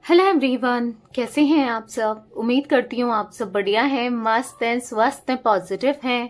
Hello everyone, कैसे हैं आप सब। उम्मीद करती हूँ आप सब बढ़िया हैं, मस्त हैं, स्वस्थ हैं, पॉजिटिव हैं,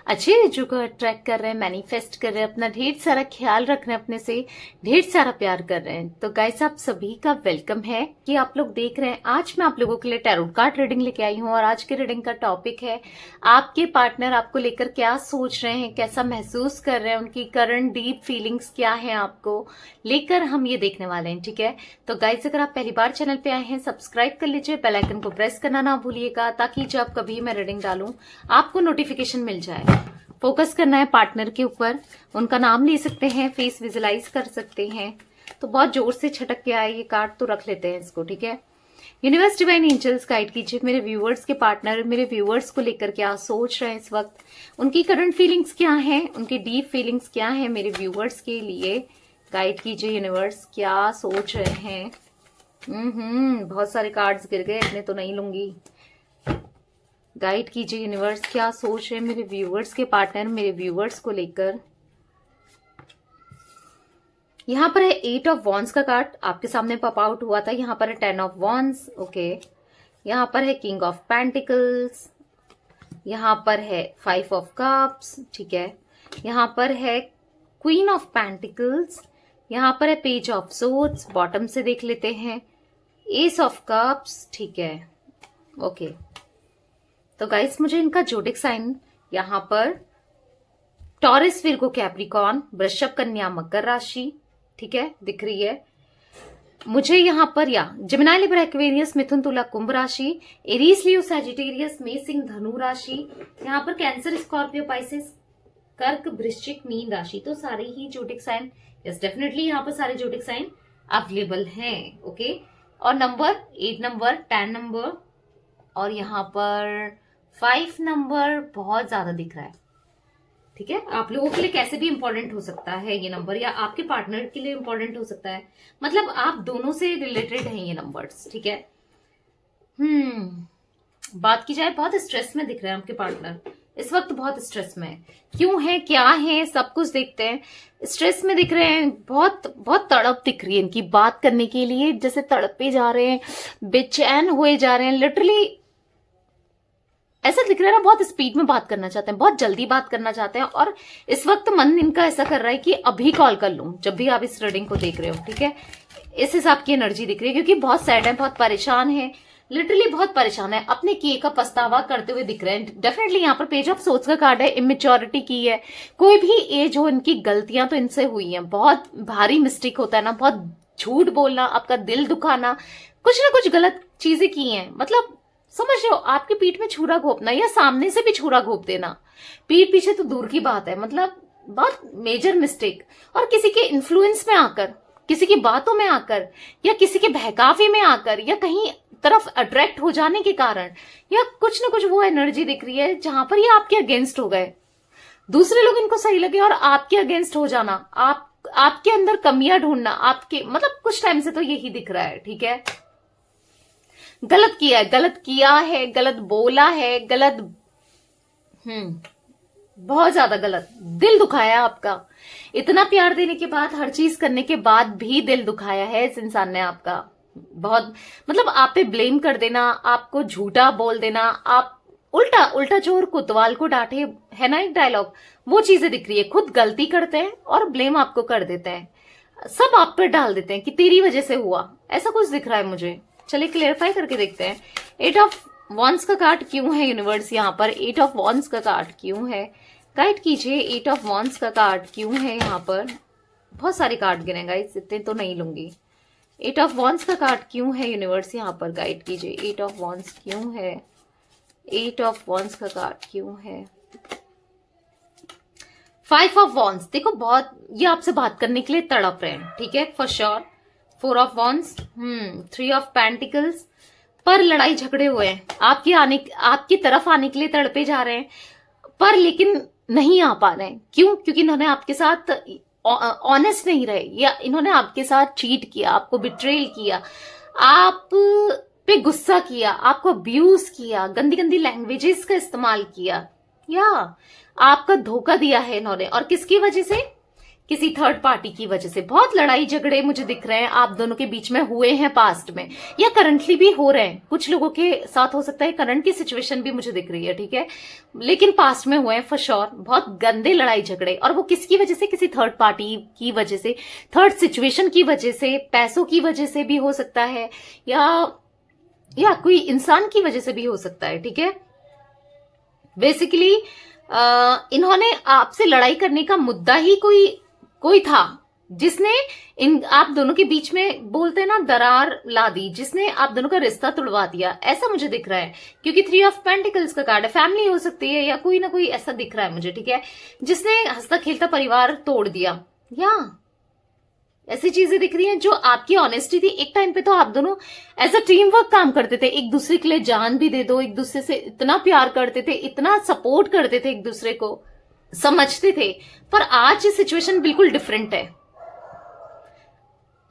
अच्छी चीजों को अट्रैक्ट कर रहे हैं, मैनिफेस्ट कर रहे हैं, अपना ढेर सारा ख्याल रख रहे हैं, अपने से ढेर सारा प्यार कर रहे हैं। तो गाइस, आप सभी का वेलकम है कि आप लोग देख रहे हैं। आज मैं आप लोगों के लिए टैरोट कार्ड रीडिंग लेके आई हूँ और आज के रीडिंग का टॉपिक है आपके पार्टनर आपको लेकर क्या सोच रहे हैं, कैसा महसूस कर रहे हैं, उनकी करंट डीप फीलिंग्स क्या है आपको लेकर, हम ये देखने वाले हैं। ठीक है, तो गाइस, अगर आप पहली बार चैनल पे आए हैं, सब्सक्राइब कर लीजिए, बेल आइकन को प्रेस करना ना भूलिएगा ताकि जब कभी मैं रीडिंग डालूं आपको नोटिफिकेशन मिल जाए। फोकस करना है पार्टनर के ऊपर, उनका नाम ले सकते हैं, फेस विजुलाइज कर सकते हैं। तो बहुत जोर से छटक के आए ये कार्ड, तो रख लेते हैं इसको। ठीक है, यूनिवर्स डिवाइन एंजल्स गाइड कीजिए मेरे व्यूअर्स के पार्टनर मेरे व्यूअर्स को लेकर क्या सोच रहे हैं इस वक्त, उनकी करंट फीलिंग्स क्या है, उनकी डीप फीलिंग्स क्या है मेरे व्यूअर्स के लिए। गाइड कीजिए यूनिवर्स, क्या सोच रहे हैं। बहुत सारे कार्ड्स गिर गए, इतने तो नहीं लूंगी। गाइड कीजिए यूनिवर्स, क्या सोच रहे हैं मेरे व्यूअर्स के पार्टनर मेरे व्यूअर्स को लेकर। यहाँ पर है 8 ऑफ वॉन्ड्स का कार्ड, आपके सामने पॉप आउट हुआ था। यहाँ पर है 10 ऑफ वॉन्ड्स, ओके। यहाँ पर है किंग ऑफ पेंटिकल्स, यहाँ पर है 5 ऑफ कप्स, ठीक है। यहाँ पर है क्वीन ऑफ पेंटिकल्स, यहाँ पर है पेज ऑफ सोर्ड्स, बॉटम से देख लेते हैं, एस ऑफ कप्स, ठीक है, ओके। तो गाइस, मुझे इनका जोडिक साइन यहाँ पर टॉरस, विर्गो, कैप्रिकॉर्न, वृषभ, कन्या, मकर राशि, ठीक है, दिख रही है मुझे यहाँ पर, या जेमिनी, लिब्रा, एक्वेरियस, मिथुन, तुला, कुंभ राशि, एरीज, लियो, सैजिटेरियस, मेष, सिंह, धनु राशि, यहाँ पर कैंसर, स्कॉर्पियो, पाइसेस, कर्क, वृश्चिक, मीन राशि। तो सारे ही जोडिक साइन, यस डेफिनेटली यहाँ पर सारे जोडिक साइन अवेलेबल हैं, ओके। और नंबर 8 नंबर, 10 नंबर और यहाँ पर 5 नंबर बहुत ज्यादा दिख रहा है। ठीक है, आप लोगों के लिए कैसे भी इंपॉर्टेंट हो सकता है ये नंबर, या आपके पार्टनर के लिए इंपॉर्टेंट हो सकता है, मतलब आप दोनों से रिलेटेड हैं ये नंबर्स। ठीक है, बात की जाए, बहुत स्ट्रेस में दिख रहे हैं आपके पार्टनर इस वक्त, बहुत स्ट्रेस में। क्यों है, क्या है, सब कुछ देखते हैं। स्ट्रेस में दिख रहे हैं, बहुत बहुत तड़प दिख रही है इनकी बात करने के लिए, जैसे तड़पे जा रहे हैं, बेचैन हुए जा रहे हैं, लिटरली ऐसा दिख रहा है ना, बहुत स्पीड में बात करना चाहते हैं, बहुत जल्दी बात करना चाहते हैं। और इस वक्त मन इनका ऐसा कर रहा है कि अभी कॉल कर लूं, जब भी आप इस रीडिंग को देख रहे हो। ठीक है, इस हिसाब की एनर्जी दिख रही है, क्योंकि बहुत सैड है, बहुत परेशान है, लिटरली बहुत परेशान है, अपने किए का पछतावा करते हुए दिख रहे हैं। डेफिनेटली यहाँ पर पेज ऑफ सोर्ड्स का कार्ड है, इमेच्योरिटी की है। कोई भी एज हो, इनकी गलतियां तो इनसे हुई हैं, बहुत भारी मिस्टेक होता है ना, बहुत झूठ बोलना, आपका दिल दुखाना, कुछ ना कुछ गलत चीजें की हैं, मतलब समझ रहे हो, आपके पीठ में छुरा घोंपना या सामने से भी छुरा घोंप देना, पीठ पीछे तो दूर की बात है, मतलब बहुत मेजर मिस्टेक। और किसी के इन्फ्लुएंस में आकर, किसी की बातों में आकर, या किसी के बहकावे में आकर, या कहीं तरफ अट्रैक्ट हो जाने के कारण, या कुछ ना कुछ वो एनर्जी दिख रही है जहां पर ये आपके अगेंस्ट हो गए, दूसरे लोग इनको सही लगे और आपके अगेंस्ट हो जाना, आपके अंदर कमियां ढूंढना, आपके मतलब कुछ टाइम से तो यही दिख रहा है। ठीक है, गलत किया है, गलत किया है, गलत बोला है, गलत बहुत ज्यादा गलत, दिल दुखाया आपका। इतना प्यार देने के बाद, हर चीज करने के बाद भी दिल दुखाया है इस इंसान ने आपका बहुत, मतलब आप पे ब्लेम कर देना, आपको झूठा बोल देना, आप उल्टा उल्टा चोर कोतवाल को डांटे, है ना एक डायलॉग, वो चीजें दिख रही है। खुद गलती करते हैं और ब्लेम आपको कर देते हैं, सब आप पर डाल देते हैं कि तेरी वजह से हुआ, ऐसा कुछ दिख रहा है मुझे। चलिए क्लियरिफाई करके देखते हैं। 8 ऑफ वॉन्ड्स का कार्ड क्यों है यूनिवर्स, यहाँ पर 8 ऑफ वॉन्ड्स का कार्ड क्यों है, गाइड कीजिए। 8 ऑफ वॉन्ड्स का कार्ड क्यों है यहाँ पर, बहुत सारे कार्ड गिने गाइस, इतने तो नहीं लूंगी। 8 ऑफ वॉन्ड्स का कार्ड क्यों है यूनिवर्स, यहाँ पर गाइड कीजिए। 8 ऑफ वॉन्ड्स क्यों है, 8 ऑफ वॉन्ड्स का कार्ड क्यों है। 5 ऑफ वॉन्ड्स, देखो बहुत ये आपसे बात करने के लिए तड़प रहे हैं, ठीक है, for sure. 4 of wands, 3 of pentacles, पर लड़ाई झगड़े हुए हैं, आपकी तरफ आने के लिए तड़पे जा रहे हैं, पर लेकिन नहीं आ पा रहे हैं। क्यों? क्योंकि इन्होंने आपके साथ ऑनेस्ट नहीं रहे, या इन्होंने आपके साथ चीट किया, आपको बिट्रेल किया, आप पे गुस्सा किया, आपको अब्यूज किया, गंदी गंदी लैंग्वेजेस का इस्तेमाल किया, या आपका धोखा दिया है इन्होंने। और किसकी वजह से? किसी थर्ड पार्टी की वजह से बहुत लड़ाई झगड़े मुझे दिख रहे हैं आप दोनों के बीच में हुए हैं पास्ट में, या करंटली भी हो रहे हैं। कुछ लोगों के साथ हो सकता है, करंट की सिचुएशन भी मुझे दिख रही है, ठीक है, लेकिन पास्ट में हुए हैं फॉर श्योर बहुत गंदे लड़ाई झगड़े। और वो किसकी वजह से? किसी थर्ड पार्टी की वजह से, थर्ड सिचुएशन की वजह से, पैसों की वजह से भी हो सकता है, या कोई इंसान की वजह से भी हो सकता है, ठीक है। बेसिकली इन्होंने आपसे लड़ाई करने का मुद्दा ही कोई था जिसने आप दोनों के बीच में, बोलते हैं ना, दरार ला दी, जिसने आप दोनों का रिश्ता तुड़वा दिया, ऐसा मुझे दिख रहा है। क्योंकि 3 ऑफ पेंटिकल्स का कार्ड है, फैमिली हो सकती है या कोई ना कोई ऐसा दिख रहा है मुझे, ठीक है, जिसने हंसता खेलता परिवार तोड़ दिया, या ऐसी चीजें दिख रही हैं जो आपकी ऑनेस्टी थी। एक टाइम पे तो आप दोनों एज अ टीम वर्क काम करते थे, एक दूसरे के लिए जान भी दे दो, एक दूसरे से इतना प्यार करते थे, इतना सपोर्ट करते थे, एक दूसरे को समझते थे। पर आज ये सिचुएशन बिल्कुल डिफरेंट है।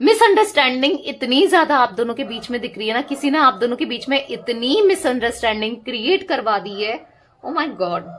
मिसअंडरस्टैंडिंग इतनी ज्यादा आप दोनों के बीच में दिख रही है ना, किसी ने आप दोनों के बीच में इतनी मिसअंडरस्टैंडिंग क्रिएट करवा दी है, ओ माय गॉड,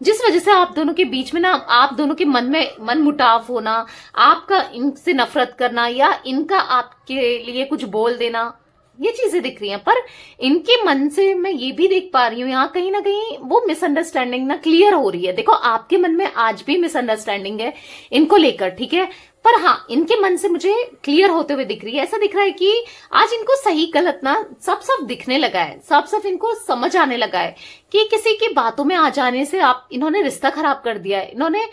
जिस वजह से आप दोनों के बीच में ना, आप दोनों के मन में मन मुटाव होना, आपका इनसे नफरत करना, या इनका आपके लिए कुछ बोल देना, ये चीजें दिख रही हैं। पर इनके मन से मैं ये भी देख पा रही हूं, यहाँ कहीं ना कहीं वो मिसअंडरस्टैंडिंग ना क्लियर हो रही है। देखो, आपके मन में आज भी मिसअंडरस्टैंडिंग है इनको लेकर, ठीक है, पर हाँ, इनके मन से मुझे क्लियर होते हुए दिख रही है। ऐसा दिख रहा है कि आज इनको सही गलत ना सब दिखने लगा है, सब इनको समझ आने लगा है कि किसी की बातों में आ जाने से इन्होंने रिश्ता खराब कर दिया है, इन्होंने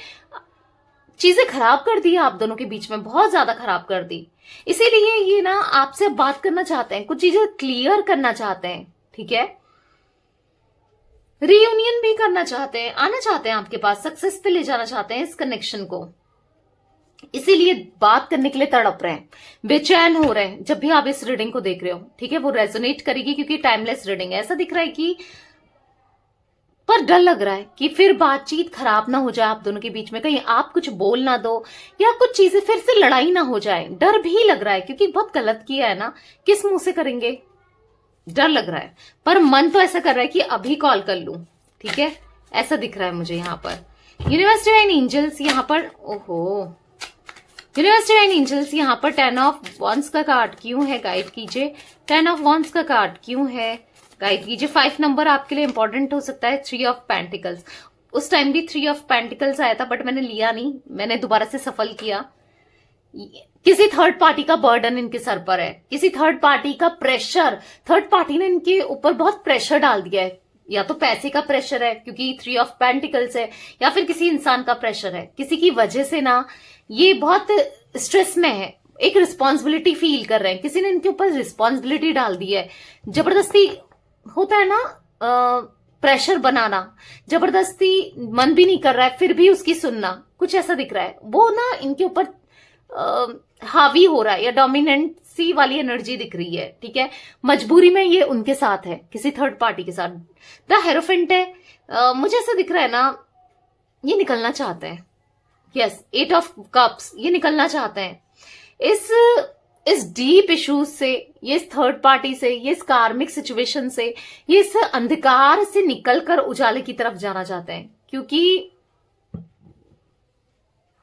चीजें खराब कर दी, आप दोनों के बीच में बहुत ज्यादा खराब कर दी। इसीलिए ये ना आपसे बात करना चाहते हैं, कुछ चीजें क्लियर करना चाहते हैं, ठीक है, रीयूनियन भी करना चाहते हैं, आना चाहते हैं आपके पास, सक्सेस पे ले जाना चाहते हैं इस कनेक्शन को। इसीलिए बात करने के लिए तड़प रहे हैं, बेचैन हो रहे हैं जब भी आप इस रीडिंग को देख रहे हो, ठीक है। वो रेजोनेट करेगी क्योंकि टाइमलेस रीडिंग है। ऐसा दिख रहा है कि, पर डर लग रहा है कि फिर बातचीत खराब ना हो जाए आप दोनों के बीच में, कहीं आप कुछ बोल ना दो, या कुछ चीजें फिर से लड़ाई ना हो जाए। डर भी लग रहा है क्योंकि बहुत गलत किया है ना, किस मुंह से करेंगे, डर लग रहा है। पर मन तो ऐसा कर रहा है कि अभी कॉल कर लूं, ठीक है, ऐसा दिख रहा है मुझे यहाँ पर। यूनिवर्स डिवाइन एंजल्स यहाँ पर, ओहो, यूनिवर्स डिवाइन एंजल्स यहाँ पर 10 ऑफ वॉन्ड्स का कार्ड क्यों है, गाइड कीजिए। 10 ऑफ वॉन्ड्स का कार्ड क्यों है, गाइड कीजिए। 5 नंबर आपके लिए इंपॉर्टेंट हो सकता है। 3 ऑफ पेंटिकल्स, उस टाइम भी 3 ऑफ पेंटिकल्स आया था बट मैंने लिया नहीं, मैंने दोबारा से सफल किया। किसी थर्ड पार्टी का बर्डन इनके सर पर है, किसी थर्ड पार्टी का प्रेशर, थर्ड पार्टी ने इनके ऊपर बहुत प्रेशर डाल दिया है, या तो पैसे का प्रेशर है क्योंकि 3 ऑफ पेंटिकल्स है, या फिर किसी इंसान का प्रेशर है, किसी की वजह से ना ये बहुत स्ट्रेस में है, एक रिस्पॉन्सिबिलिटी फील कर रहे हैं, किसी ने इनके ऊपर रिस्पॉन्सिबिलिटी डाल दी है। जबरदस्ती होता है ना, प्रेशर बनाना, जबरदस्ती मन भी नहीं कर रहा है फिर भी उसकी सुनना, कुछ ऐसा दिख रहा है, वो ना इनके ऊपर हावी हो रहा है, या डोमिनेंसी वाली एनर्जी दिख रही है, ठीक है। मजबूरी में ये उनके साथ है, किसी थर्ड पार्टी के साथ। द हेरोफेंट है, मुझे ऐसा दिख रहा है ना, ये निकलना चाहते हैं, यस। 8 ऑफ कप्स, ये निकलना चाहते हैं इस डीप इश्यूज से, ये इस थर्ड पार्टी से, ये इस कार्मिक सिचुएशन से, ये इस अंधकार से निकलकर उजाले की तरफ जाना चाहते हैं, क्योंकि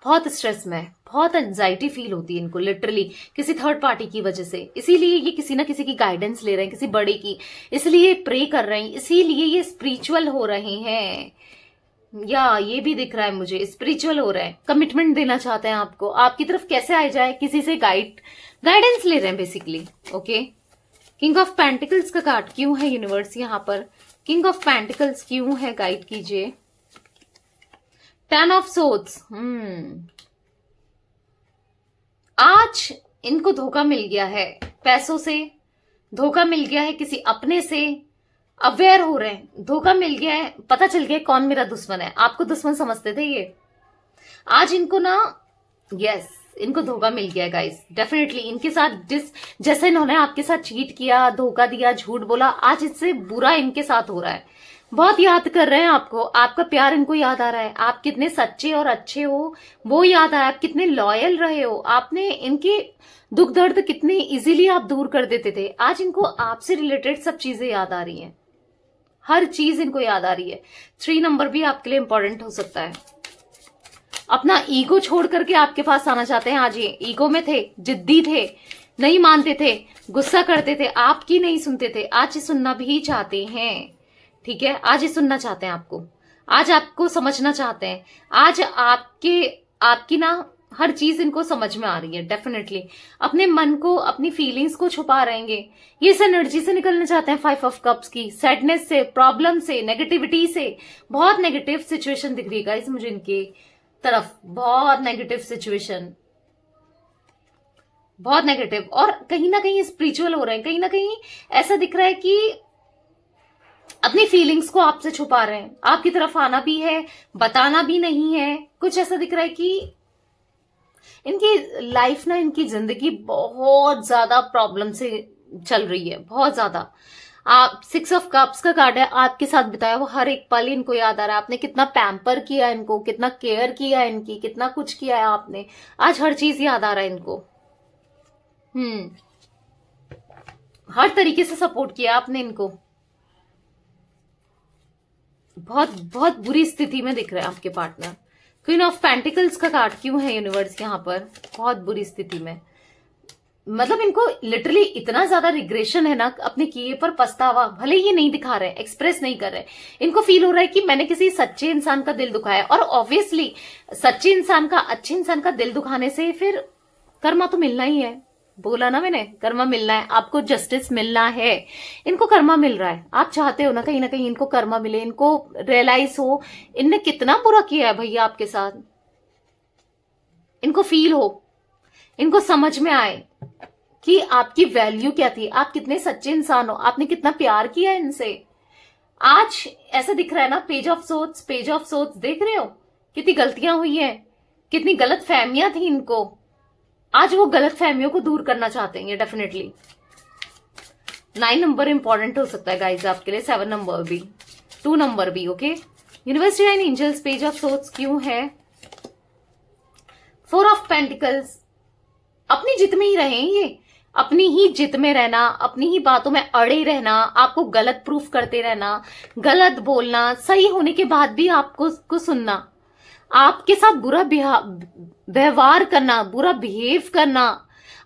बहुत स्ट्रेस में, बहुत एंजाइटी फील होती है इनको लिटरली किसी थर्ड पार्टी की वजह से। इसीलिए ये किसी ना किसी की गाइडेंस ले रहे हैं, किसी बड़े की, इसलिए प्रे कर रहे हैं, इसीलिए ये स्पिरिचुअल हो रहे हैं, या ये भी दिख रहा है मुझे स्पिरिचुअल हो रहा है, कमिटमेंट देना चाहते हैं आपको, आपकी तरफ कैसे आए जाए, किसी से गाइडेंस ले रहे हैं basically, okay. King of pentacles का कार्ड क्यों है यूनिवर्स यहाँ पर, किंग ऑफ पेंटिकल्स क्यों है, गाइड कीजिए। 10 ऑफ सोर्ड्स, आज इनको धोखा मिल गया है, पैसों से धोखा मिल गया है, किसी अपने से अवेयर हो रहे हैं, धोखा मिल गया है, पता चल गया कौन मेरा दुश्मन है। आपको दुश्मन समझते थे ये, आज इनको ना, यस, इनको धोखा मिल गया है गाइस, डेफिनेटली। इनके साथ जैसे इन्होंने आपके साथ चीट किया, धोखा दिया, झूठ बोला, आज इससे बुरा इनके साथ हो रहा है। बहुत याद कर रहे हैं आपको, आपका प्यार इनको याद आ रहा है, आप कितने सच्चे और अच्छे हो वो याद आ रहा है, आप कितने लॉयल रहे हो, आपने इनके दुख दर्द कितने इजीली आप दूर कर देते थे। आज इनको आपसे रिलेटेड सब चीजें याद आ रही हैं, हर चीज इनको याद आ रही है। 3 नंबर भी आपके लिए इंपॉर्टेंट हो सकता है। अपना ईगो छोड़ करके आपके पास आना चाहते हैं। आज ये ईगो में थे, जिद्दी थे, नहीं मानते थे, गुस्सा करते थे, आपकी नहीं सुनते थे। आज ये सुनना भी चाहते हैं, ठीक है। आज ये सुनना चाहते हैं आपको, आज आपको समझना चाहते हैं। आज आपकी ना हर चीज इनको समझ में आ रही है। डेफिनेटली अपने मन को, अपनी फीलिंग्स को छुपा रहेंगे। ये इस एनर्जी से निकलना चाहते हैं, 5 ऑफ कप्स की, सैडनेस से, प्रॉब्लम से, नेगेटिविटी से। बहुत नेगेटिव सिचुएशन दिख रही है गाइस मुझे इनकी तरफ, बहुत नेगेटिव सिचुएशन, बहुत नेगेटिव। और कहीं ना कहीं स्पिरिचुअल हो रहे हैं, कहीं ना कहीं ऐसा दिख रहा है कि अपनी फीलिंग्स को आपसे छुपा रहे हैं। आपकी तरफ आना भी है, बताना भी नहीं है। कुछ ऐसा दिख रहा है कि इनकी लाइफ ना, इनकी जिंदगी बहुत ज्यादा प्रॉब्लम से चल रही है, बहुत ज्यादा। आप 6 ऑफ कप्स का कार्ड है, आपके साथ बिताया वो हर एक पल इनको याद आ रहा है। आपने कितना पैम्पर किया इनको, कितना केयर किया इनकी, कितना कुछ किया है आपने। आज हर चीज याद आ रहा है इनको। हर तरीके से सपोर्ट किया आपने इनको। बहुत बहुत बुरी स्थिति में दिख रहे हैं आपके पार्टनर। क्वीन ऑफ पेंटिकल्स का कार्ड क्यों है यूनिवर्स यहाँ पर? बहुत बुरी स्थिति में, मतलब इनको लिटरली इतना ज्यादा रिग्रेशन है ना अपने किए पर, पछतावा। भले ये नहीं दिखा रहे, एक्सप्रेस नहीं कर रहे, इनको फील हो रहा है कि मैंने किसी सच्चे इंसान का दिल दुखाया। और ऑब्वियसली सच्चे इंसान का, अच्छे इंसान का दिल दुखाने से फिर कर्मा तो मिलना ही है। बोला ना मैंने, कर्मा मिलना है, आपको जस्टिस मिलना है। इनको कर्मा मिल रहा है। आप चाहते हो ना कहीं इनको कर्मा मिले, इनको रियलाइज हो इनने कितना बुरा किया है भैया आपके साथ। इनको फील हो, इनको समझ में आए कि आपकी वैल्यू क्या थी, आप कितने सच्चे इंसान हो, आपने कितना प्यार किया इनसे। आज ऐसा दिख रहा है ना, page of swords, page of swords देख रहे हो कितनी गलतियां हुई हैं, कितनी गलत फहमियां थी इनको। आज वो गलत फहमियों को दूर करना चाहते हैं डेफिनेटली। 9 नंबर इंपॉर्टेंट हो सकता है गाइज आपके लिए, 7 नंबर भी, 2 नंबर भी। Okay, universe divine angels, page of swords क्यों है? 4 ऑफ पेंटिकल्स, अपनी जिद में ही रहे ये, अपनी ही जिद में रहना, अपनी ही बातों में अड़े रहना, आपको गलत प्रूफ करते रहना, गलत बोलना, सही होने के बाद भी आपको सुनना, आपके साथ बुरा व्यवहार करना, बुरा बिहेव करना।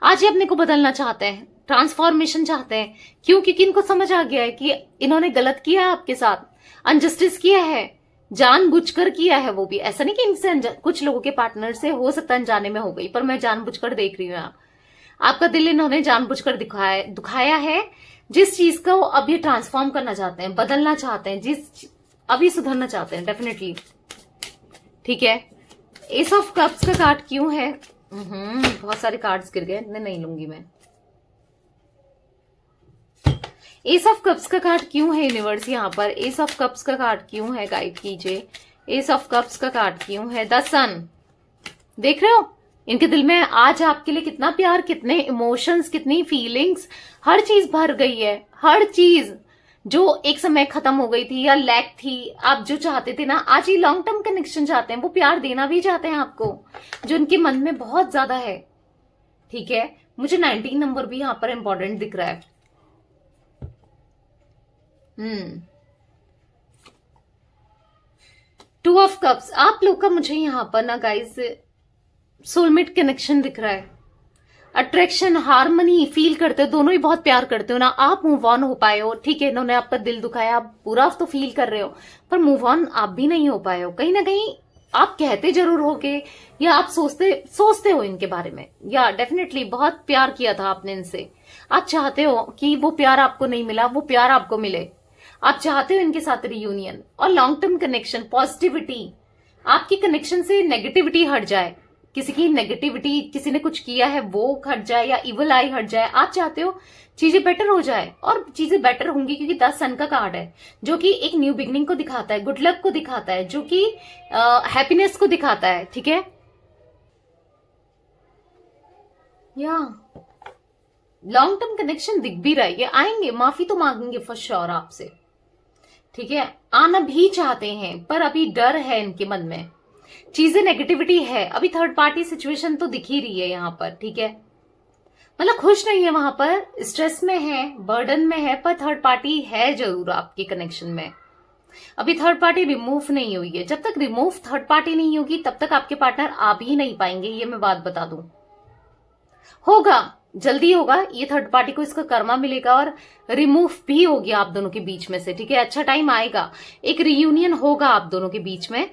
आज ये अपने को बदलना चाहते हैं, ट्रांसफॉर्मेशन चाहते हैं। क्यों? क्योंकि इनको समझ आ गया है कि इन्होंने गलत किया है आपके साथ, अनजस्टिस किया है, जानबूझकर किया है। वो भी ऐसा नहीं कि इनसे, कुछ लोगों के पार्टनर से हो सकता है अनजाने में हो गई, पर मैं जानबूझकर देख रही हूँ। आपका दिल इन्होंने जानबूझकर दुखाया है। जिस चीज को अब ये ट्रांसफॉर्म करना चाहते हैं, बदलना चाहते हैं, अभी सुधरना चाहते हैं डेफिनेटली, ठीक है। एस ऑफ कप्स का कार्ड क्यों है? बहुत सारे कार्ड्स गिर गए, नहीं लूंगी मैं। एस ऑफ कप्स का कार्ड क्यों है यूनिवर्स यहाँ पर? एस ऑफ कप्स का कार्ड क्यों है? गाइड कीजिए। एस ऑफ कप्स का कार्ड क्यों है? द सन, देख रहे हो इनके दिल में आज आपके लिए कितना प्यार, कितने इमोशंस, कितनी फीलिंग्स, हर चीज भर गई है। हर चीज जो एक समय खत्म हो गई थी या लैक थी, आप जो चाहते थे ना, आज ये लॉन्ग टर्म कनेक्शन चाहते हैं। वो प्यार देना भी चाहते हैं आपको, जो उनके मन में बहुत ज्यादा है, ठीक है। मुझे 19 नंबर भी यहाँ पर इंपॉर्टेंट दिख रहा है। 2 ऑफ कप्स, आप लोग का मुझे यहाँ पर ना गाइस सोलमेट कनेक्शन दिख रहा है। अट्रैक्शन, हार्मनी फील करते हो, दोनों ही बहुत प्यार करते हो ना। आप मूव ऑन हो पाए हो, ठीक है, इन्होंने आपका दिल दुखाया, आप बुरा तो फील कर रहे हो, पर मूव ऑन आप भी नहीं हो पाए हो। कहीं ना कहीं आप कहते जरूर होगे, या आप सोचते हो इनके बारे में, या डेफिनेटली बहुत प्यार किया था आपने इनसे। आप चाहते हो कि वो प्यार आपको नहीं मिला, वो प्यार आपको मिले। आप चाहते हो इनके साथ रियूनियन और लॉन्ग टर्म कनेक्शन, पॉजिटिविटी, आपकी कनेक्शन से नेगेटिविटी हट जाए। किसी की नेगेटिविटी, किसी ने कुछ किया है वो हट जाए, या इवल आई हट जाए। आप चाहते हो चीजें बेटर हो जाए, और चीजें बेटर होंगी क्योंकि 10 सन का कार्ड है, जो कि एक न्यू बिगनिंग को दिखाता है, गुड लक को दिखाता है, जो कि हैप्पीनेस को दिखाता है, ठीक है। या लॉन्ग टर्म कनेक्शन दिख भी रहा है, ये आएंगे, माफी तो मांगेंगे फॉर श्योर आपसे, ठीक है। आना भी चाहते हैं, पर अभी डर है इनके मन में, चीजें नेगेटिविटी है, अभी थर्ड पार्टी सिचुएशन तो दिख ही रही है यहाँ पर, ठीक है। मतलब खुश नहीं है वहां पर, स्ट्रेस में है, बर्डन में है, पर थर्ड पार्टी है जरूर आपके कनेक्शन में। अभी थर्ड पार्टी रिमूव नहीं हुई है। जब तक रिमूव थर्ड पार्टी नहीं होगी तब तक आपके पार्टनर आ भी नहीं पाएंगे, ये मैं बात बता दूं। होगा, जल्दी होगा, ये थर्ड पार्टी को इसका कर्मा मिलेगा और रिमूव भी हो गया आप दोनों के बीच में से, ठीक है। अच्छा टाइम आएगा, एक रियूनियन होगा आप दोनों के बीच में,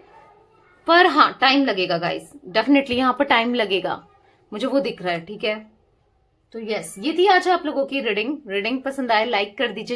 पर हाँ टाइम लगेगा गाइस, डेफिनेटली यहाँ पर टाइम लगेगा, मुझे वो दिख रहा है, ठीक है। तो यस, ये थी आज आप लोगों की रीडिंग। रीडिंग पसंद आए लाइक कर दीजिए।